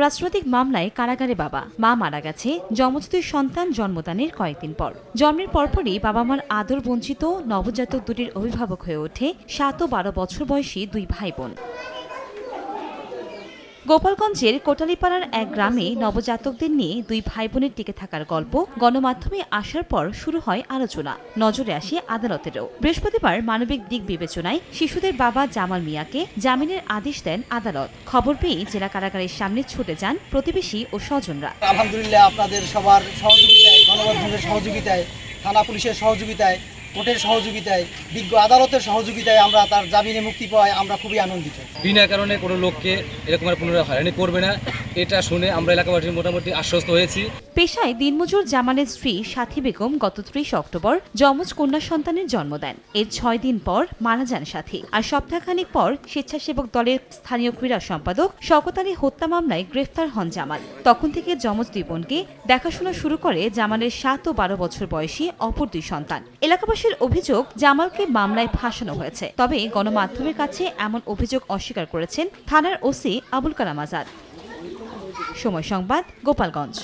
রাজনৈতিক মামলায় কারাগারে বাবা, মা মারা গেছে যমজ দুই সন্তান জন্মদানের কয়েকদিন পর। জন্মের পরপরই বাবা মার আদর বঞ্চিত নবজাতক দুটির অভিভাবক হয়ে ওঠে ৭ ও ১২ বছর বয়সী দুই ভাই বোন। গোপালগঞ্জের কোটালীপাড়ার এক গ্রামে নবজাতকদের নিয়ে দুই ভাই বোনের টিকে থাকার গল্প গণমাধ্যমে আসার পর শুরু হয় আলোচনা, নজরে আসে আদালতেরও। বৃহস্পতিবার মানবিক দিক বিবেচনায় শিশুদের বাবা জামাল মিয়াকে জামিনের আদেশ দেন আদালত। খবর পেয়ে জেলা কারাগারের সামনে ছুটে যান প্রতিবেশী ও স্বজনরা। আলহামদুলিল্লাহ, আপনাদের সবার সহযোগিতায়, গণমাধ্যমের সহযোগিতায়, থানা পুলিশের সহযোগিতায়, কোর্টের সহযোগিতায়, বিজ্ঞ আদালতের সহযোগিতায় আমরা তার জামিনে মুক্তি পাওয়ায় আমরা খুবই আনন্দিত। বিনা কারণে কোনো লোককে এরকম আর পুনরায় হয়রানি করবে না, এটা শুনে আমরা এলাকাবাসী মোটামুটি আশ্বস্ত হয়েছি। পেশায় দিনমজুর জামালের স্ত্রী সাথী বেগম গত ৩০ অক্টোবর যমজ কন্যা সন্তানের জন্ম দেন। এর ৬ দিন পর মারা যান সাথী। আর সপ্তাহখানেক পর স্বেচ্ছাসেবক দলের স্থানীয় ক্রীড়া সম্পাদক শওকত আলী হত্যা মামলায় গ্রেফতার হন জামাল। তখন থেকে যমজ দুই বোনকে দেখাশোনা শুরু করে জামালের ৭ ও ১২ বছর বয়সী অপর দুই সন্তান। এলাকাবাসীর অভিযোগ, জামালকে মামলায় ফাঁসানো হয়েছে। তবে গণমাধ্যমের কাছে এমন অভিযোগ অস্বীকার করেছেন থানার ওসি আবুল কালাম আজাদ। সময় সংবাদ, গোপালগঞ্জ।